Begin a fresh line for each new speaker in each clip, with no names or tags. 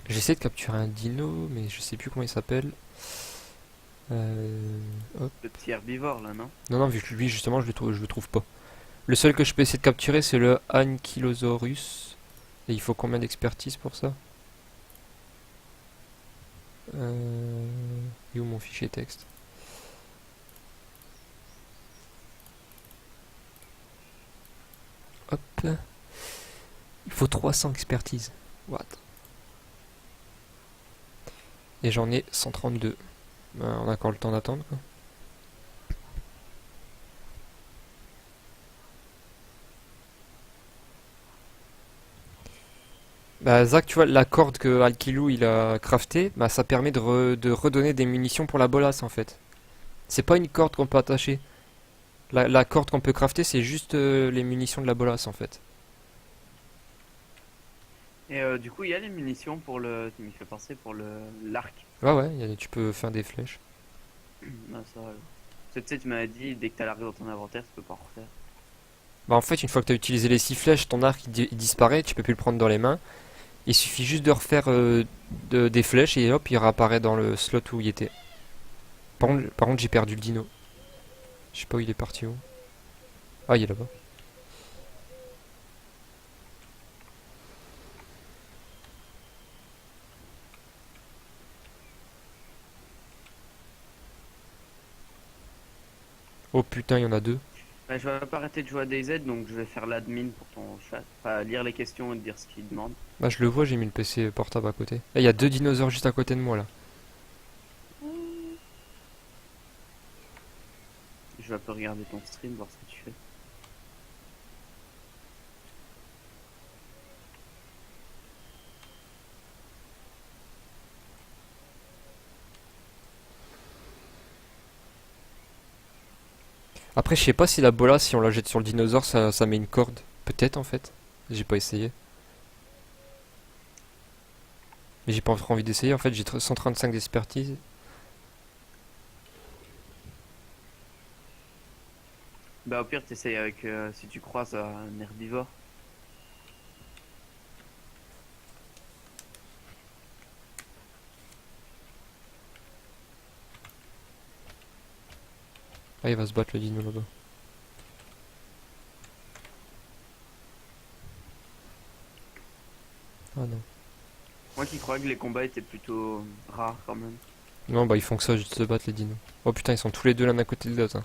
J'essaie de capturer un dino, mais je sais plus comment il s'appelle. Hop.
Le petit herbivore là, non?
Non, non, vu que lui, justement, je le trouve pas. Le seul que je peux essayer de capturer, c'est le Ankylosaurus. Et il faut combien d'expertise pour ça? Et où mon fichier texte? Hop. Il faut 300 expertise. What? Et j'en ai 132. On a encore le temps d'attendre, quoi. Bah Zach, tu vois, la corde que Alkilou il a craftée, bah ça permet de redonner des munitions pour la bolasse en fait. C'est pas une corde qu'on peut attacher. La corde qu'on peut crafter, c'est juste les munitions de la bolasse en fait.
Et du coup, il y a les munitions pour le. Tu m'y fais penser pour le l'arc.
Ouais, ouais, tu peux faire des flèches.
Ah, ça, tu sais, tu m'avais dit, dès que t'as l'arc dans ton inventaire, tu peux pas en refaire.
Bah en fait, une fois que tu as utilisé les 6 flèches, ton arc il disparaît, tu peux plus le prendre dans les mains. Il suffit juste de refaire des flèches et hop, il réapparaît dans le slot où il était. Par contre, j'ai perdu le dino. Je sais pas où il est parti où. Ah, il est là-bas. Oh putain, il y en a deux.
Bah, je vais pas arrêter de jouer à DayZ, donc je vais faire l'admin pour ton chat. Enfin, lire les questions et te dire ce qu'il demande.
Bah je le vois, j'ai mis le PC portable à côté. Et il y a deux dinosaures juste à côté de moi là.
Je vais un peu regarder ton stream, voir ce que tu fais.
Après, je sais pas si la bola, si on la jette sur le dinosaure, ça met une corde. Peut-être en fait. J'ai pas essayé. Mais j'ai pas trop envie d'essayer. En fait, j'ai 135 d'expertise.
Bah, au pire, t'essayes avec. Si tu croises un herbivore.
Ah, il va se battre le dino là-bas. Ah non.
Moi qui croyais que les combats étaient plutôt rares quand même.
Non, bah ils font que ça, juste se battre les dinos. Oh putain, ils sont tous les deux l'un à côté de l'autre, hein.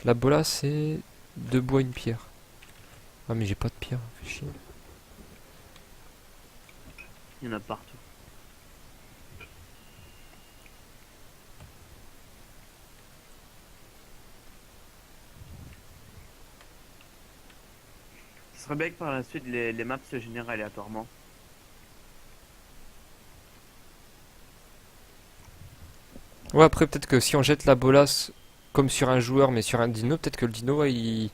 La bola, c'est deux bois, une pierre. Ah, mais j'ai pas de pierre, fais chier.
Il y en a partout. Ce serait bien que par la suite les maps se génèrent aléatoirement.
Ouais, après, peut-être que si on jette la bola comme sur un joueur, mais sur un dino, peut-être que le dino, ouais, il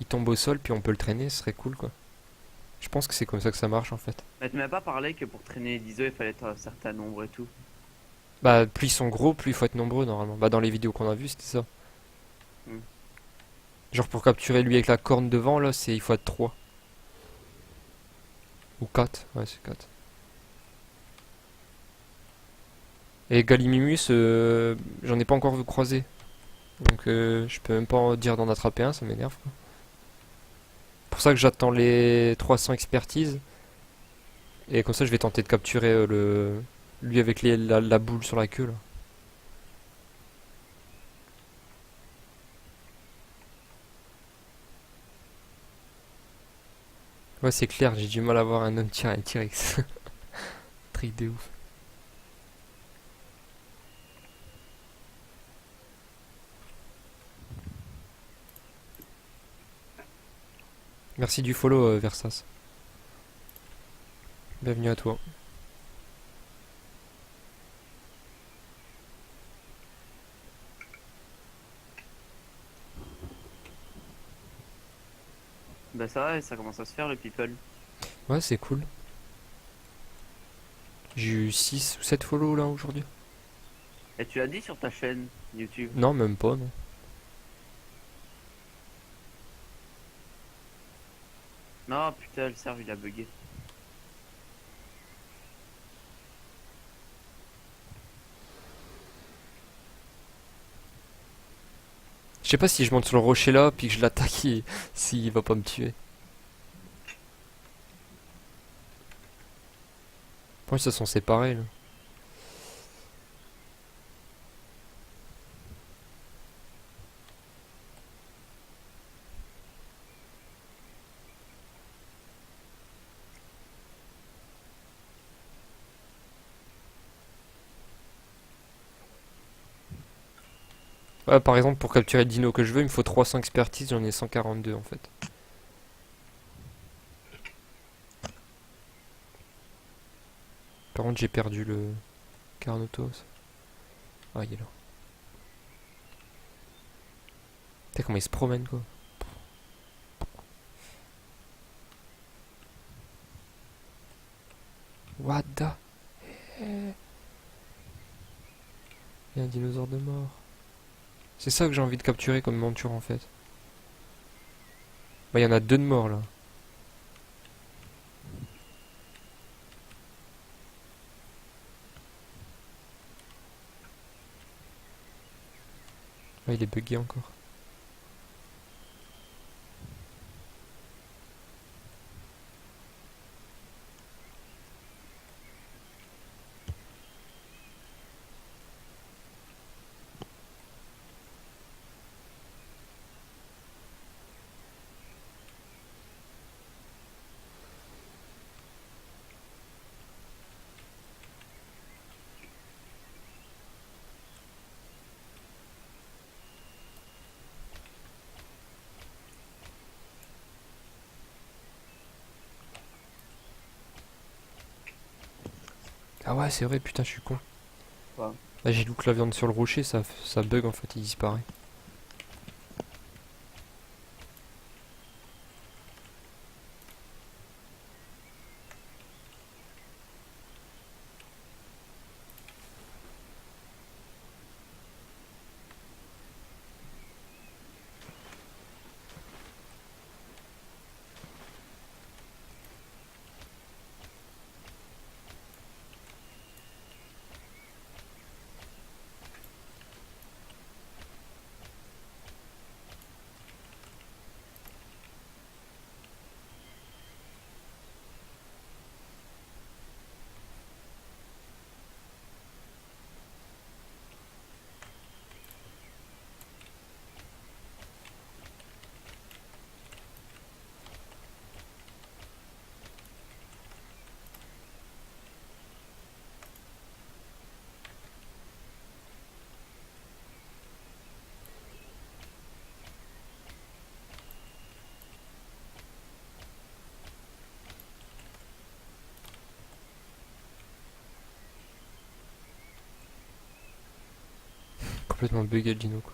tombe au sol, puis on peut le traîner, ce serait cool quoi. Je pense que c'est comme ça que ça marche en fait.
Mais tu m'as pas parlé que pour traîner les ISO il fallait être un certain nombre et tout.
Bah, plus ils sont gros, plus il faut être nombreux normalement. Bah, dans les vidéos qu'on a vues, c'était ça.
Hmm.
Genre pour capturer lui avec la corne devant, là, il faut être 3. Ou 4. Ouais, c'est 4. Et Gallimimus, j'en ai pas encore vu croiser. Donc je peux même pas en dire d'en attraper un, ça m'énerve quoi. Pour ça que j'attends les 300 expertises. Et comme ça, je vais tenter de capturer lui avec la boule sur la queue là. Ouais, c'est clair, j'ai du mal à voir un homme tirer un T-Rex. Truc de ouf. Merci du follow, Versas. Bienvenue à toi.
Bah ça va, ça commence à se faire le people.
Ouais, c'est cool. J'ai eu 6 ou 7 follow là aujourd'hui.
Et tu l'as dit sur ta chaîne YouTube.
Non, même pas, non.
Non putain, le serveur il a bugué.
sais pas si je monte sur le rocher là, puis que je l'attaque, s'il va pas me tuer. Pour ils se sont séparés là. Ouais, par exemple, pour capturer le dino que je veux, il me faut 300 expertise, j'en ai 142 en fait. Par contre, j'ai perdu le Carnotaurus. Ah, il est là. Putain, comment il se promène quoi. What the. Il y a un dinosaure de mort. C'est ça que j'ai envie de capturer comme monture en fait. Bah, il y en a deux de morts là. Ah, il est bugué encore. Ah ouais, c'est vrai, putain, je suis con.
Ouais.
Là, j'ai look la viande sur le rocher, ça bug en fait, il disparaît. Complètement bugué le dino quoi.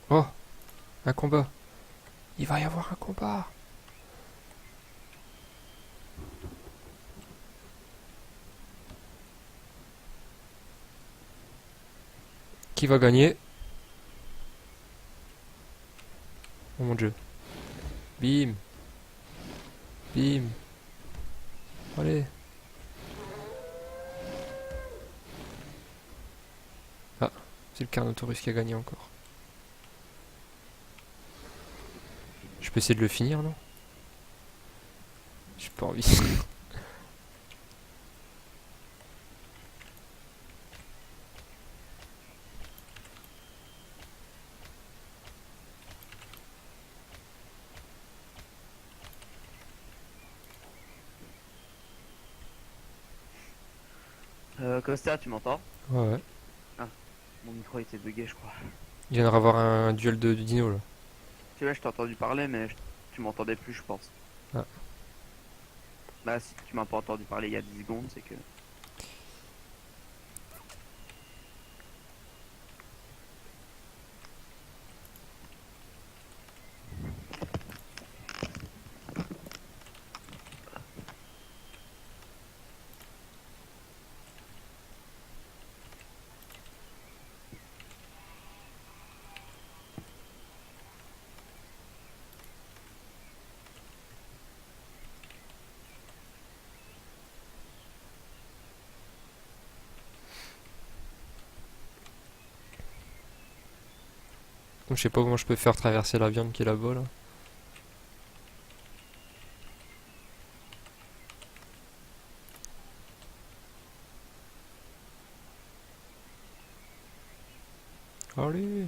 Oh, un combat. Il va y avoir un combat. Qui va gagner? Oh mon dieu. Bim, bim. Allez. Ah, c'est le Carnotaurus qui a gagné encore. Je peux essayer de le finir, non? J'ai pas envie.
Costa, tu m'entends?
Ouais, ouais.
Ah, mon micro était bugué, je crois.
Il vient de avoir un duel de dino là.
Tu vois, je t'ai entendu parler, mais tu m'entendais plus, je pense.
Ah.
Bah, si tu m'as pas entendu parler il y a 10 secondes, c'est que.
Je sais pas comment je peux faire traverser la viande qui est là-bas là. Allez.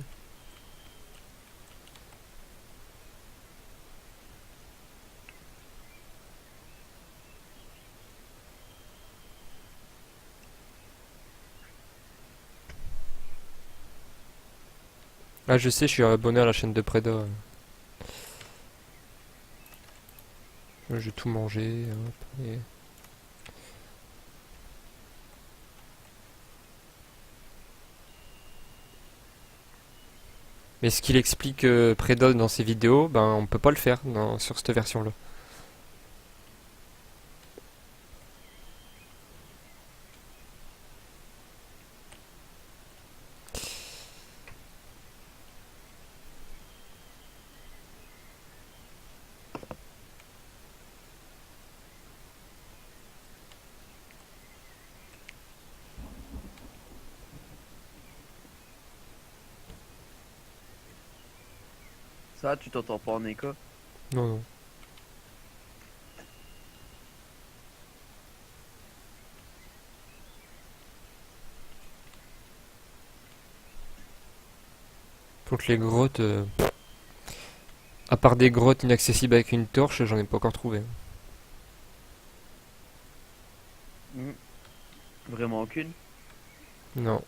Ah je sais, je suis abonné à la chaîne de Preda. J'ai tout mangé. Hop, et... Mais ce qu'il explique Preda dans ses vidéos, ben on peut pas le faire sur cette version-là.
Ça, tu t'entends pas en écho?
Non, non. Donc les grottes, à part des grottes inaccessibles avec une torche, j'en ai pas encore trouvé.
Hmm. Vraiment aucune?
Non.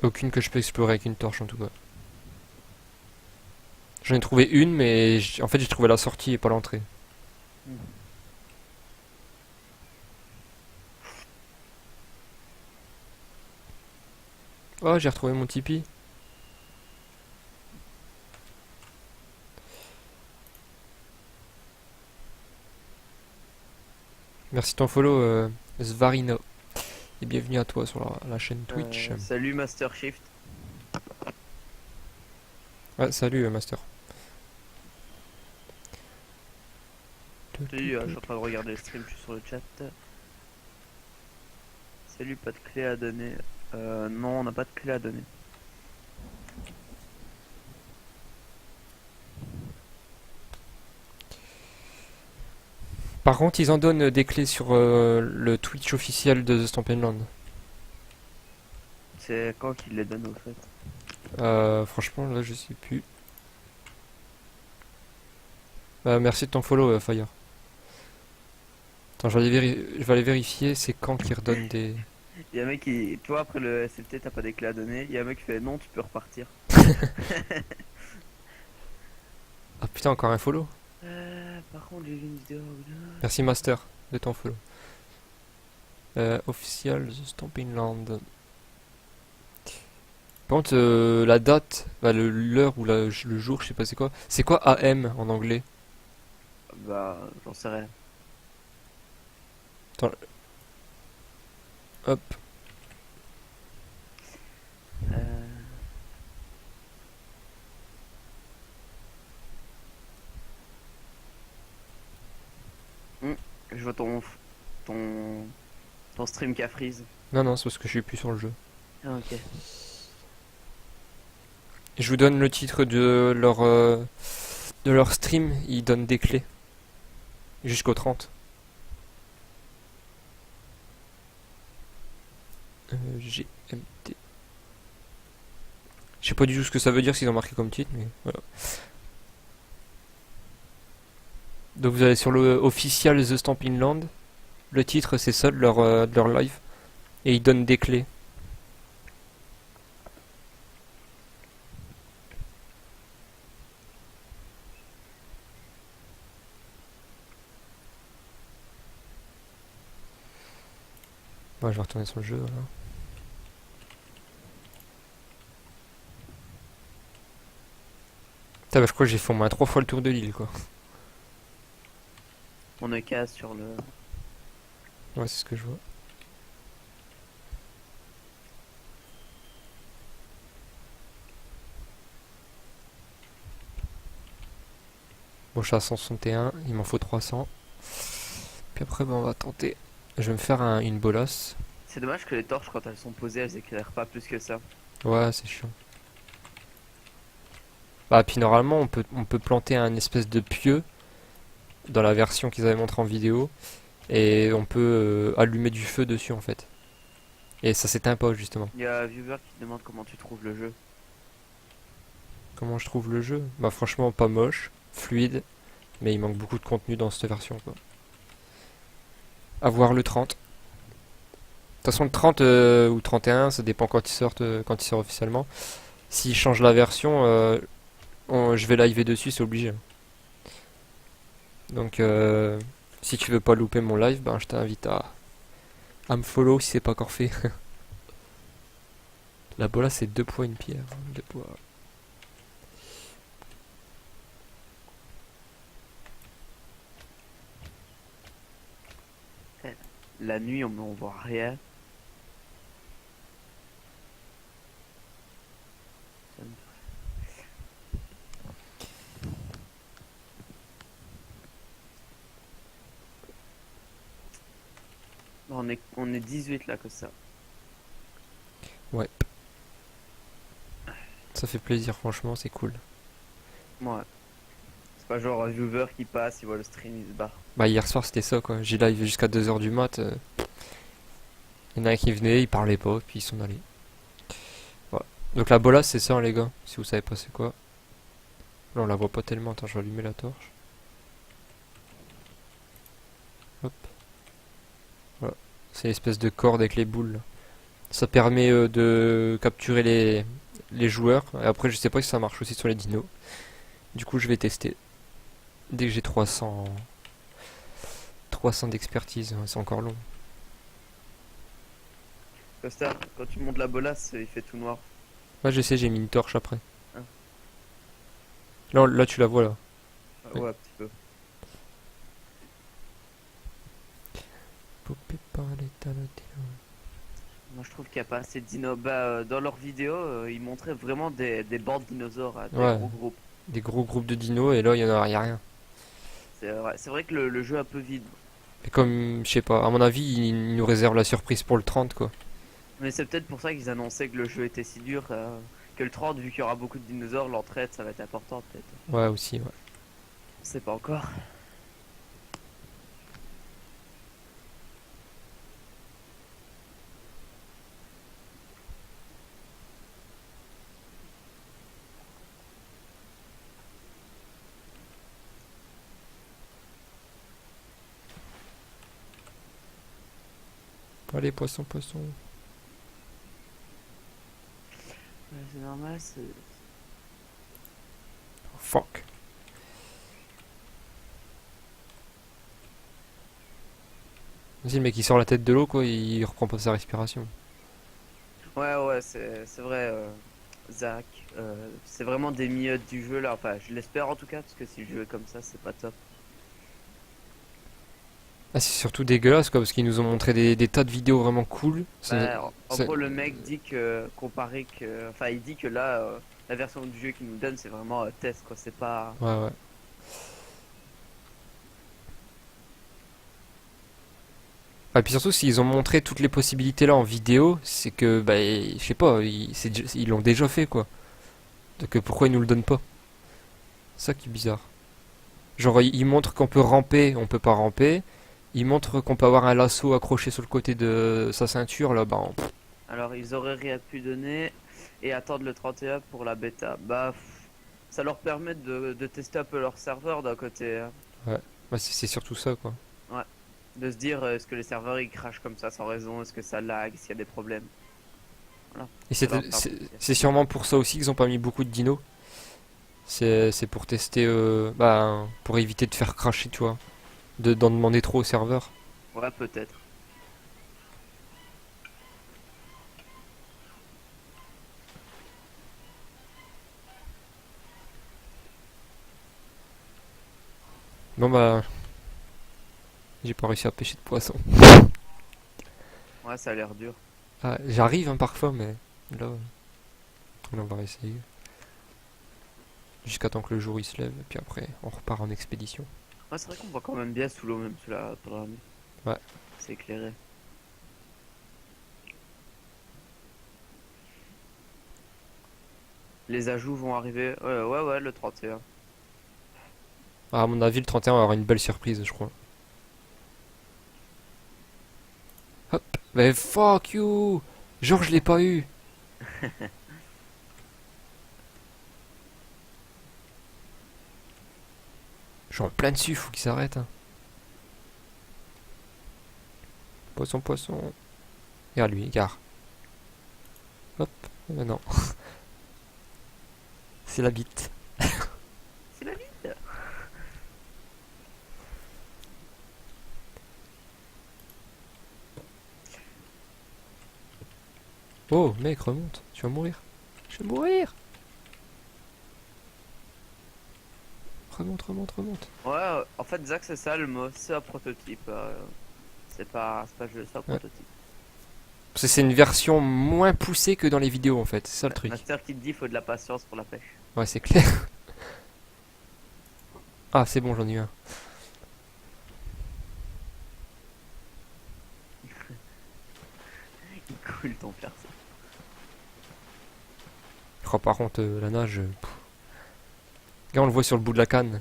Aucune que je peux explorer avec une torche en tout cas. J'en ai trouvé une, mais en fait j'ai trouvé la sortie et pas l'entrée.
Hmm.
Oh, j'ai retrouvé mon Tipeee. Merci de ton follow, Svarino. Et bienvenue à toi sur la chaîne Twitch.
Salut Master Shift.
Ouais, salut Master.
Salut, je suis en train de regarder le stream, je suis sur le chat. Salut, pas de clé à donner. Non, on n'a pas de clé à donner.
Par contre, ils en donnent des clés sur le Twitch officiel de The Stampin' Land.
C'est quand qu'ils les donnent au fait?
Franchement, là, je sais plus. Merci de ton follow, Fire. Attends, je vais aller vérifier, c'est quand qu'ils redonnent des...
Il y a un mec qui. Toi, après le SLT, t'as pas des clés à donner. Il y a un mec qui fait non, tu peux repartir.
Ah putain, encore un follow.
Par contre, j'ai vu une vidéo.
Merci Master de ton follow. Official The Stampin' Land. Par contre, la date, bah, l'heure ou le jour, je sais pas c'est quoi. C'est quoi AM en anglais?
Bah, j'en sais rien.
Attends, hop.
Euh, Je vois ton, ton stream qui a freeze.
Non, non, c'est parce que je suis plus sur le jeu.
Ah, ok.
Je vous donne le titre de leur stream, ils donnent des clés. Jusqu'au 30. GMT. Je sais pas du tout ce que ça veut dire s'ils ont marqué comme titre, mais voilà. Donc vous allez sur le official The Stampin' Land. Le titre c'est ça de leur live. Et ils donnent des clés. Bon, je vais retourner sur le jeu. Voilà. Putain, bah, je crois que j'ai fait au moins 3 fois le tour de l'île quoi.
On est casse sur le.
Ouais, c'est ce que je vois. Bon, je suis à 161, il m'en faut 300. Puis après, bah, on va tenter. Je vais me faire une bolasse.
C'est dommage que les torches, quand elles sont posées, elles éclairent pas plus que ça.
Ouais, c'est chiant. Bah, puis normalement, on peut planter un espèce de pieu dans la version qu'ils avaient montré en vidéo, et on peut allumer du feu dessus en fait. Et ça s'éteint pas justement.
Il y a un viewer qui te demande comment tu trouves le jeu.
Comment je trouve le jeu? Bah franchement pas moche, fluide, mais il manque beaucoup de contenu dans cette version quoi. À voir le 30. De toute façon le 30 ou 31, ça dépend quand il sort officiellement. S'ils changent la version, je vais live dessus, c'est obligé. Donc si tu veux pas louper mon live, ben je t'invite à me follow si c'est pas encore fait. La bola c'est deux poids une pierre. Deux poids.
La nuit, on voit rien. Ça me- On est 18 là que ça.
Ouais. Ça fait plaisir franchement, c'est cool.
Ouais. C'est pas genre un viewer qui passe, il voit le stream, il se barre.
Bah hier soir c'était ça quoi. J'ai live jusqu'à 2 heures du mat. Il y en a un qui venait, il parlait pas, puis ils sont allés. Voilà. Donc la bola c'est ça hein, les gars, si vous savez pas c'est quoi. Là on la voit pas tellement, attends je vais allumer la torche. Hop. Voilà. C'est l'espèce de corde avec les boules, là. Ça permet de capturer les joueurs. Et après je sais pas si ça marche aussi sur les dinos. Du coup je vais tester. Dès que j'ai 300 d'expertise, hein, c'est encore long.
Costa, quand tu montes la bolasse, il fait tout noir.
Ouais je sais, j'ai mis une torche après.
Hein.
Là tu la vois là. Oui.
Ouais, un petit peu.
Popé par l'état latéraux.
Moi, je trouve qu'il n'y a pas assez de dinos. Dans leurs vidéos, ils montraient vraiment des bandes de dinosaures, hein, des
Ouais,
gros groupes.
des gros groupes de dinos et là y a rien.
C'est vrai que le jeu est un peu vide.
Mais comme, je sais pas, à mon avis, ils nous réservent la surprise pour le 30 quoi.
Mais c'est peut-être pour ça qu'ils annonçaient que le jeu était si dur, que le 30, vu qu'il y aura beaucoup de dinosaures, l'entraide, ça va être important, peut-être.
Ouais aussi, ouais.
On sait pas encore.
Allez poisson, poisson.
Ouais, c'est normal, c'est...
Oh, fuck. Vas-y le mec il sort la tête de l'eau quoi, il reprend pas sa respiration.
Ouais, c'est vrai, Zach. C'est vraiment des miettes du jeu, là. Enfin, je l'espère en tout cas, parce que si le jeu est comme ça, c'est pas top.
Ah c'est surtout dégueulasse quoi, parce qu'ils nous ont montré des tas de vidéos vraiment cool.
En gros, le mec dit que, comparé que... Enfin, il dit que là, la version du jeu qu'il nous donne, c'est vraiment test, quoi. C'est pas...
Ouais ouais. Ah, et puis surtout s'ils ont montré toutes les possibilités là en vidéo, c'est que bah je sais pas, ils l'ont déjà fait quoi. Donc pourquoi ils nous le donnent pas? C'est ça qui est bizarre. Genre, il montre qu'on peut ramper, on peut pas ramper. Il montre qu'on peut avoir un lasso accroché sur le côté de sa ceinture, là, bah,
Alors, ils auraient rien pu donner et attendre le 31 pour la bêta. Ça leur permet de tester un peu leur serveur d'un côté, hein.
ouais. Bah, c'est surtout ça, quoi.
Ouais. De se dire, est-ce que les serveurs ils crachent comme ça sans raison? Est-ce que ça lag? S'il y a des problèmes? Voilà.
Et
Ça leur permet de
c'est
tester.
sûrement pour ça aussi qu'ils ont pas mis beaucoup de dinos. C'est pour tester, bah, pour éviter de faire cracher, tu vois. D'en demander trop au serveur.
Ouais, peut-être.
Bon, bah, j'ai pas réussi à pêcher de poisson.
Ouais, ça a l'air dur.
Ah, j'arrive, hein, parfois, mais là, on va essayer. Jusqu'à temps que le jour il se lève, et puis après, on repart en expédition.
Ouais, c'est vrai qu'on voit quand même bien sous l'eau, même pendant la nuit.
Ouais.
C'est éclairé. Les ajouts vont arriver. Ouais, le 31.
Ah, à mon avis, le 31 va avoir une belle surprise, je crois. Hop. Mais fuck you! Genre, je l'ai pas eu! Je suis en plein dessus, faut qu'il s'arrête. Hein. Poisson, poisson. Regarde lui, regarde. Hop. Non. C'est la bite.
C'est la vie.
Oh, mec, remonte. Tu vas mourir. Je vais mourir! Remonte, remonte, remonte.
Ouais, en fait, Zach, c'est ça le mot. C'est un prototype. C'est pas jeu, c'est un
Ouais.
prototype.
Parce que c'est une version moins poussée que dans les vidéos, en fait. C'est ça le truc.
Master qui te dit faut de la patience pour la pêche.
Ouais, c'est clair. Ah, c'est bon, j'en ai eu un.
Il coule ton perso.
Je crois par contre, la nage. Regarde, on le voit sur le bout de la canne.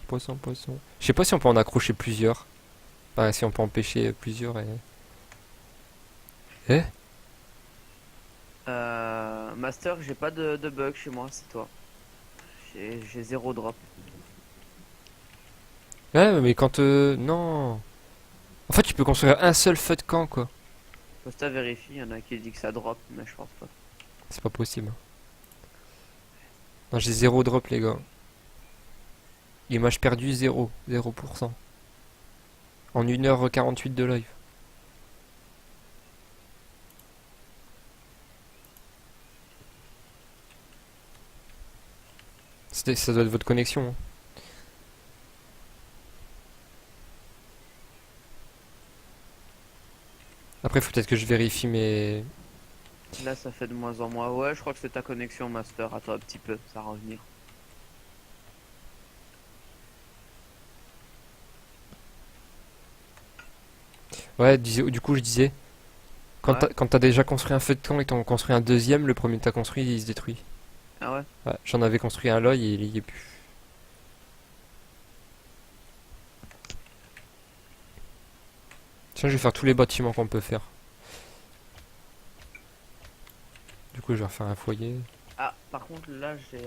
Poisson, poisson. Je sais pas si on peut en accrocher plusieurs. Enfin, si on peut en pêcher plusieurs et. Eh?
Master, j'ai pas de bug chez moi, c'est toi. J'ai zéro drop.
Ouais, mais quand. Non. En fait, tu peux construire un seul feu de camp, quoi.
Costa vérifie, il y en a qui dit que ça drop, mais je pense pas.
C'est pas possible. Non, j'ai zéro drop, les gars. Image perdue, 0. 0%. En 1h48 de live. Ça doit être votre connexion. Hein. Après, faut peut-être que je vérifie mes.
Là, ça fait de moins en moins. Ouais, je crois que c'est ta connexion, Master. Attends un petit peu, ça va revenir.
Ouais, du coup, je disais.
Ouais.
Quand t'as déjà construit un feu de camp et que t'en construis un deuxième, le premier que t'as construit, il se détruit.
Ah ouais?
Ouais, j'en avais construit un là, il y est plus. Tiens, je vais faire tous les bâtiments qu'on peut faire. Du coup, je vais refaire un foyer.
Ah, par contre, là, j'ai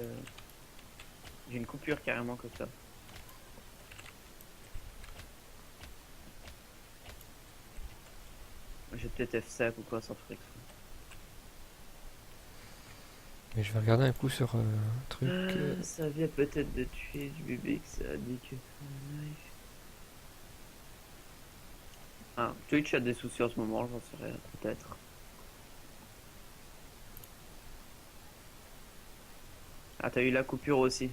une coupure carrément comme ça. J'ai peut-être F5 ou quoi sans faire exprès.
Mais je vais regarder un coup sur un truc.
Ça vient peut-être de tuer du bébé que ça a dit que. Ah, Twitch a des soucis en ce moment, j'en sais rien, peut-être. Ah, t'as eu la coupure aussi.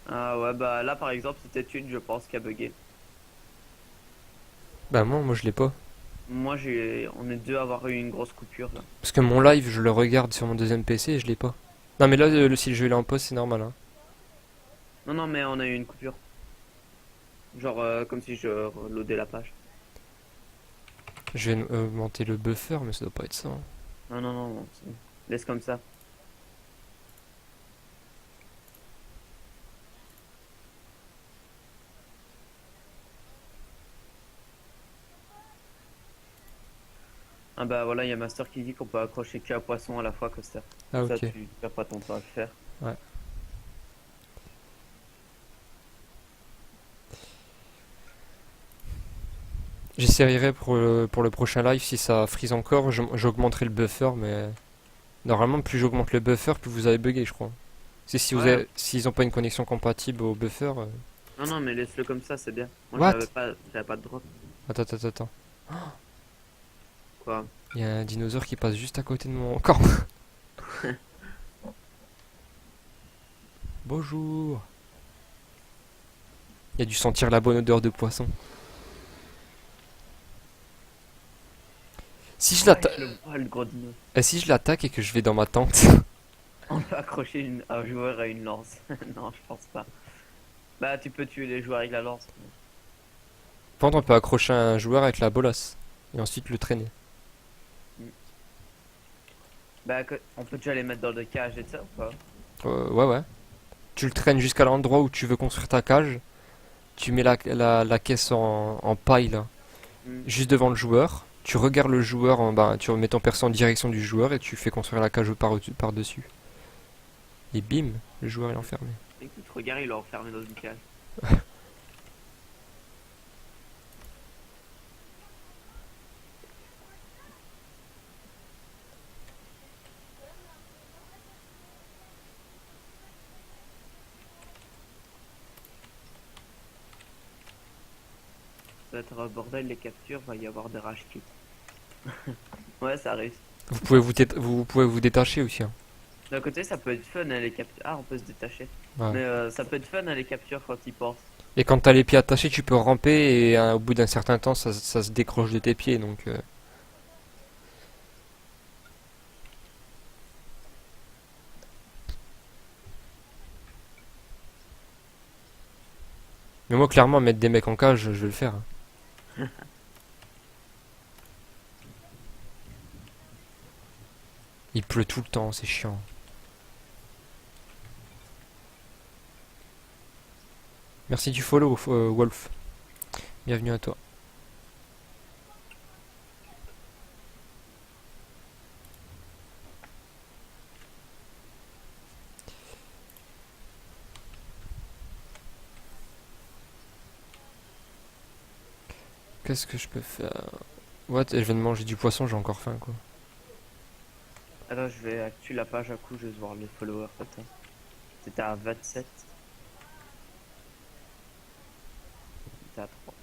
Ah ouais, bah là par exemple, c'était Twitch, je pense, qui a bugué.
Bah, moi je l'ai pas.
Moi, on est deux à avoir eu une grosse coupure là.
Parce que mon live, je le regarde sur mon deuxième PC et je l'ai pas. Non, mais là, si le jeu est en pause, c'est normal. Hein.
Non, non, mais on a eu une coupure. Genre, comme si je reloadais la page.
Je vais augmenter le buffer, mais ça doit pas être ça. Hein.
Non, non, non, non, c'est bon. Laisse comme ça. Ah bah voilà, il y a Master qui dit qu'on peut accrocher qu'un poisson à la fois, Costa.
Ah,
Ça,
ok.
tu perds pas ton temps à le faire.
Ouais. J'essayerai pour le prochain live, si ça freeze encore, j'augmenterai le buffer, mais normalement, plus j'augmente le buffer, plus vous avez bugué, je crois. Si vous
Ouais.
avez, s'ils ont pas une connexion compatible au buffer.
Non, non, mais laisse-le comme ça, c'est bien. Moi,
What?
j'avais pas de drop.
Attends, attends, attends.
Quoi?
Il y a un dinosaure qui passe juste à côté de mon camp. Bonjour. Il a dû sentir la bonne odeur de poisson. Si je
Ouais,
l'attaque,
je le vois, le gros dino.
si je l'attaque et que je vais dans ma tente.
On peut accrocher un joueur à une lance. Non, je pense pas. Bah, tu peux tuer les joueurs avec la lance.
Par contre, on peut accrocher un joueur avec la bolasse et ensuite le traîner.
Bah, on peut déjà les mettre dans des cages et ça ou pas?
Ouais, ouais. Tu le traînes jusqu'à l'endroit où tu veux construire ta cage. Tu mets la caisse en paille là,
Hmm.
juste devant le joueur. Tu regardes le joueur, ben, tu remets ton perso en direction du joueur et tu fais construire la cage par-dessus. Et bim, le joueur est enfermé.
Écoute, regarde, il l'a enfermé dans une cage. Ça va être un bordel, les captures, va y avoir des rage quits. Ouais, ça arrive.
Vous pouvez vous détacher aussi, hein.
D'un côté, ça peut être fun, hein, les captures. Ah, on peut se détacher.
Ouais.
Mais ça peut être fun, hein, les captures quand ils pensent.
Et quand t'as les pieds attachés, tu peux ramper et au bout d'un certain temps, ça se décroche de tes pieds. Donc, mais moi, clairement, mettre des mecs en cage, je vais le faire, hein. Il pleut tout le temps, c'est chiant. Merci du follow, Wolf. Bienvenue à toi. Qu'est-ce que je peux faire? What? Je viens de manger du poisson, j'ai encore faim, quoi.
Attends, je vais actu la page à coup, je vais voir les followers. Attends. C'était à 27. C'était à 3.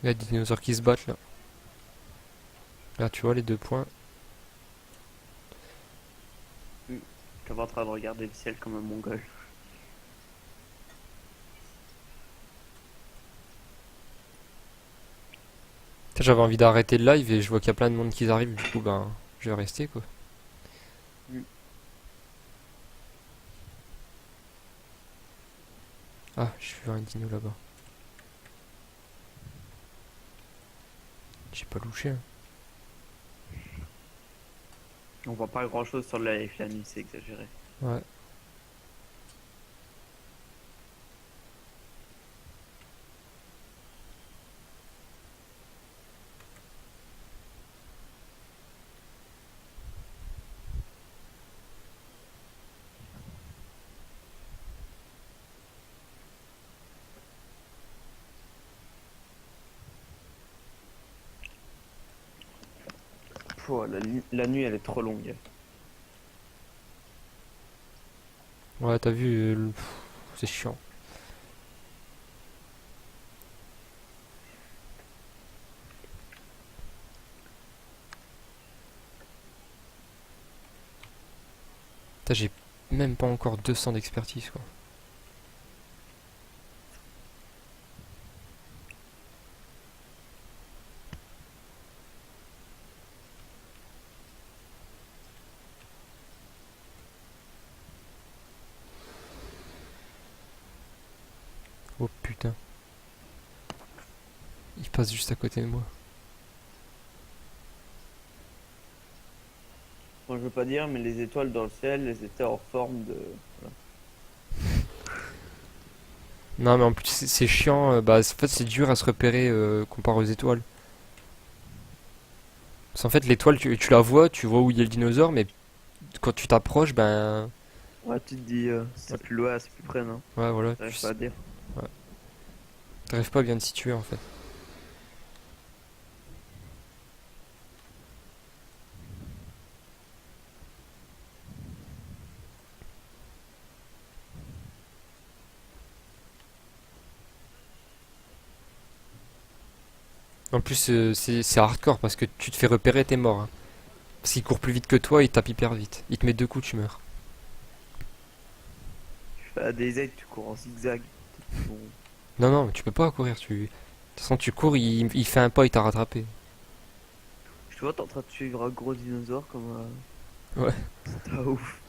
Il y a des dinosaures qui se battent, là. Là, tu vois, les 2 points.
J'étais en train de regarder le ciel comme un mongol.
Putain, j'avais envie d'arrêter le live et je vois qu'il y a plein de monde qui arrive, du coup, ben, je vais rester, quoi.
Mm.
Ah, je suis un dino là-bas. J'ai pas louché, hein.
On voit pas grand chose sur le live la nuit, c'est exagéré.
Ouais.
Pouah, la nuit elle est trop longue.
Ouais, t'as vu, c'est chiant. Putain, j'ai même pas encore 200 d'expertise, quoi. Oh putain. Il passe juste à côté de moi.
Moi je veux pas dire, mais les étoiles dans le ciel, elles étaient en forme de. Voilà.
Non, mais en plus, c'est chiant. Bah, en fait, c'est dur à se repérer comparé aux étoiles. Parce qu'en fait, l'étoile, tu la vois, tu vois où il y a le dinosaure, mais quand tu t'approches, ben.
Ouais, tu te dis, c'est plus loin, c'est plus près, non?
Ouais, voilà.
J'arrive pas à dire.
Ouais, t'arrives pas à bien te situer, en fait. En plus, c'est hardcore parce que tu te fais repérer, t'es mort, hein. Parce qu'il court plus vite que toi, il tape hyper vite. Il te met 2 coups, tu meurs.
Tu fais à des aides, tu cours en zigzag. Bon.
Non, non, tu peux pas courir. De toute façon, tu cours, il fait un pas, il t'a rattrapé.
Je te vois, t'es en train de suivre un gros dinosaure comme.
Ouais.
C'est pas ouf.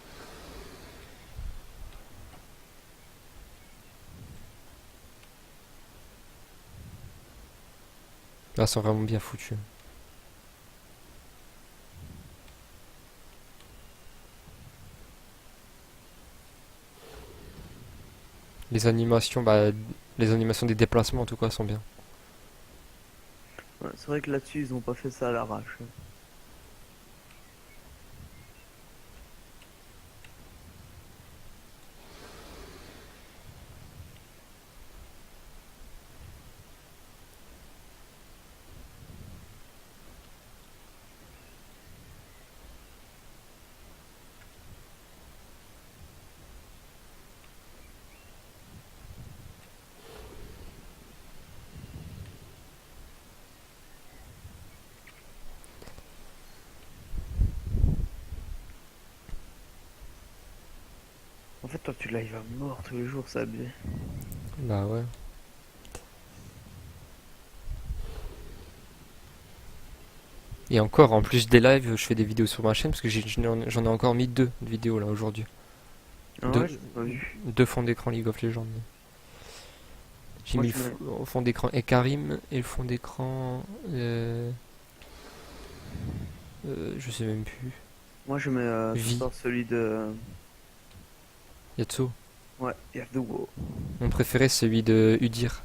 Là, c'est vraiment bien foutu. Les animations, bah, les animations des déplacements en tout cas sont bien.
Ouais, c'est vrai que là-dessus, ils ont pas fait ça à l'arrache. En fait, toi, tu live à mort tous les jours, ça abusé.
Bah ouais. Et encore, en plus des lives, je fais des vidéos sur ma chaîne parce que j'en ai encore mis deux de vidéos là aujourd'hui.
Ah ouais,
Deux,
j'en ai pas vu.
deux fonds d'écran League of Legends. J'ai
Moi,
mis
je mets,
au fond d'écran Ekarim et le fond d'écran. Je sais même plus.
moi, je mets tout le
Vi,
temps celui de.
Yatsu.
Ouais, Yasuo.
Mon préféré, c'est celui de Udyr.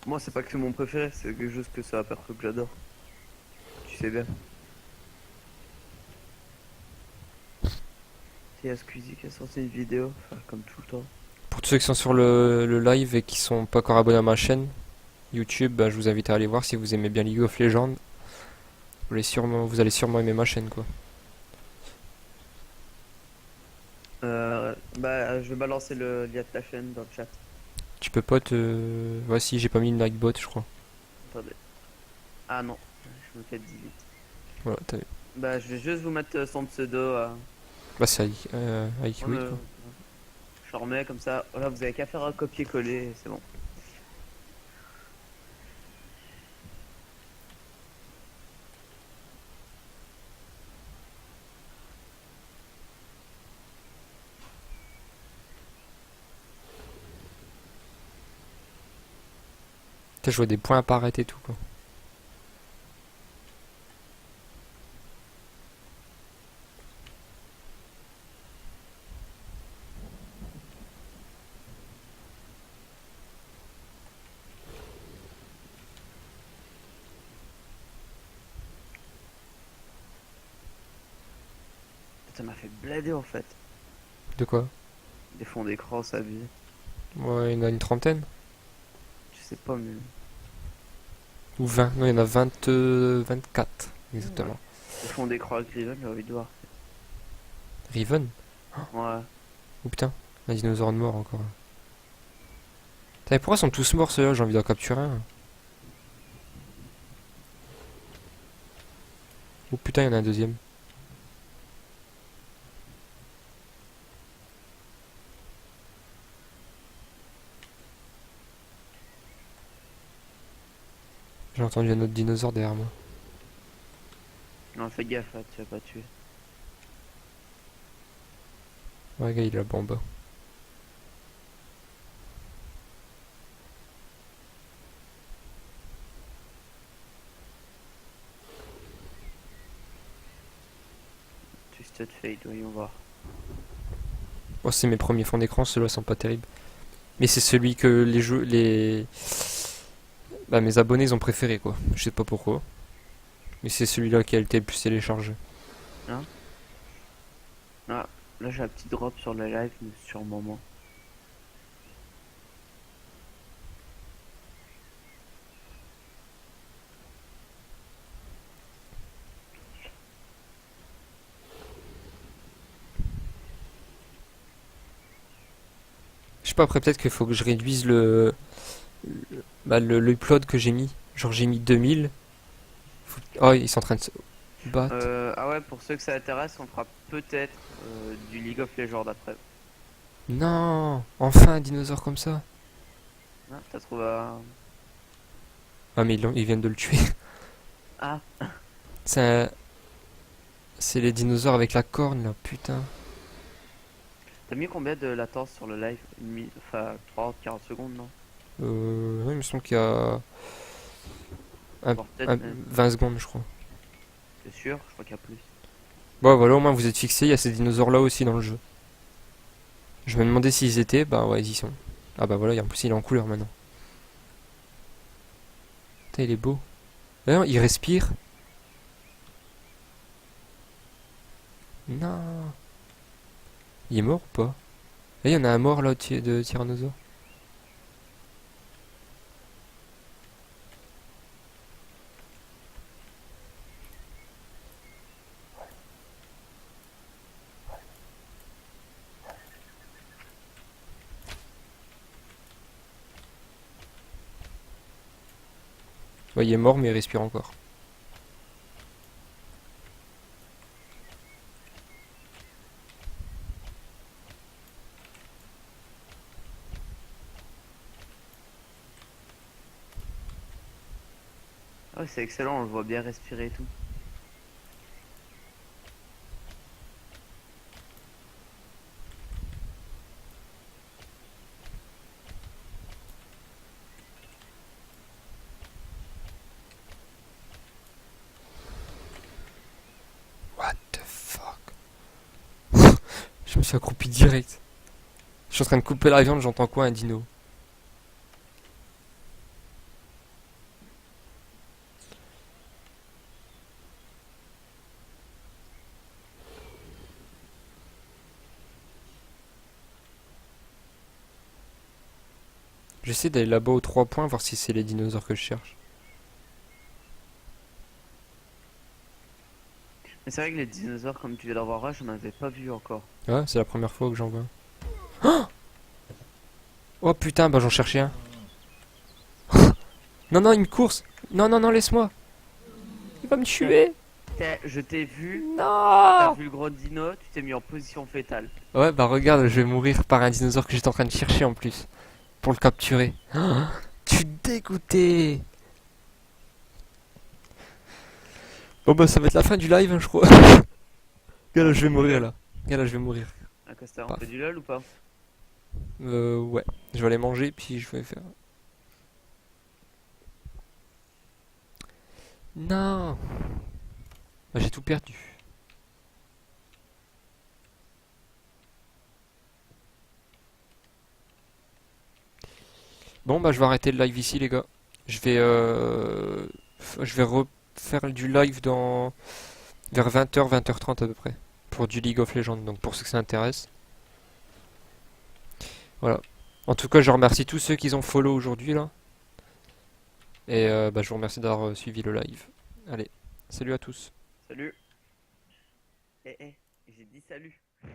Moi, c'est pas que c'est mon préféré, c'est que juste que c'est un perso que j'adore. Tu sais bien. Il y a Squeezie qui a sorti une vidéo, enfin, comme tout le temps.
Pour tous ceux qui sont sur le live et qui sont pas encore abonnés à ma chaîne YouTube, bah, je vous invite à aller voir si vous aimez bien League of Legends. Vous allez sûrement aimer ma chaîne quoi.
Bah, je vais balancer le lien de ta chaîne dans le chat.
Tu peux pas te. Voici, j'ai pas mis une Nightbot, je crois.
Attendez. Ah non, je me fais 18.
Voilà, t'as vu.
Bah, je vais juste vous mettre son pseudo.
Bah, c'est IQ8 quoi.
Je le remets comme ça. Voilà, vous avez qu'à faire un copier-coller et c'est bon.
Putain, je vois des points apparaître et tout quoi.
Ça m'a fait blader en fait.
De quoi?
Des fonds d'écran, ça abuse.
Ouais, il y en a une trentaine.
Je sais pas, mais.
Ou 20. Non, il y en a 20, 24.
Ouais.
Exactement.
Des fonds d'écran avec Riven, j'ai envie de voir.
Riven?
Ouais.
Oh putain, un dinosaure de mort encore. Putain, mais pourquoi ils sont tous morts ceux-là? J'ai envie d'en capturer un. Oh putain, il y en a un deuxième. J'ai entendu un autre dinosaure derrière moi.
Non, fais gaffe, là, tu vas pas tuer.
Ouais, gars, il est là-bas en bas.
Twisted Fate, voyons voir.
Oh, c'est mes premiers fonds d'écran, ceux-là sont pas terribles. Mais c'est celui que les jeux, bah, mes abonnés ils ont préféré quoi. Je sais pas pourquoi. Mais c'est celui-là qui a été le plus téléchargé.
Hein? Ah, là j'ai un petit drop sur le live, mais sur le moment.
Je sais pas, après peut-être qu'il faut que je réduise l'upload que j'ai mis. Genre j'ai mis 2000. Oh, ils sont en train de se battre.
Ah ouais, pour ceux que ça intéresse, on fera peut-être du League of Legends après.
Non, enfin un dinosaure comme ça.
Ah, t'as trouvé un.
Ah mais ils viennent de le tuer.
Ah,
C'est un, C'est les dinosaures avec la corne là, putain.
T'as mis combien de latence sur le live? Enfin, 30, 40 secondes, non?
Ouais, il me semble qu'il y a un,
Voire peut-être même.
20 secondes, je crois.
C'est sûr? Je crois qu'il y a plus.
Bon, voilà, au moins vous êtes fixés, il y a ces dinosaures là aussi dans le jeu. Je me demandais s'ils étaient, bah ouais, ils y sont. Ah bah voilà, en plus il est en couleur maintenant. Putain, il est beau. D'ailleurs, il respire. Non. Il est mort ou pas? Eh, il y en a un mort là de tyrannosaure. Ouais, il est mort mais il respire encore.
Ah ouais, c'est excellent, on le voit bien respirer et tout.
What the fuck? Je me suis accroupi direct. Je suis en train de couper la viande, j'entends quoi, un dino? J'essaie d'aller là-bas aux 3 points, voir si c'est les dinosaures que je cherche.
Mais c'est vrai que les dinosaures, comme tu viens d'avoir là, j'en avais pas vu encore.
Ouais, c'est la première fois que j'en vois. Oh putain, bah j'en cherchais un. Non, non, il me course. Non, non, non, laisse-moi. Il va me tuer.
Je t'ai vu, t'as
Non.
vu le gros dino, tu t'es mis en position fétale.
Ouais, bah regarde, je vais mourir par un dinosaure que j'étais en train de chercher en plus. Pour le capturer. Tu dégoûté. Bon bah ça va être la fin du live, hein, je crois. Gars, là, je vais mourir là. Gars, là, je vais mourir.
Ah, Costa, on
Paf.
fait du lol ou pas?
Ouais. Je vais aller manger, puis je vais faire... Non. Bah, j'ai tout perdu. Bon bah je vais arrêter le live ici les gars. Je vais refaire du live dans vers 20h, 20h30 à peu près. Pour du League of Legends, donc pour ceux que ça intéresse. Voilà. En tout cas, je remercie tous ceux qui ont follow aujourd'hui là. Et bah, je vous remercie d'avoir suivi le live. Allez, salut à tous.
Salut. Eh, j'ai dit salut.
Ouais,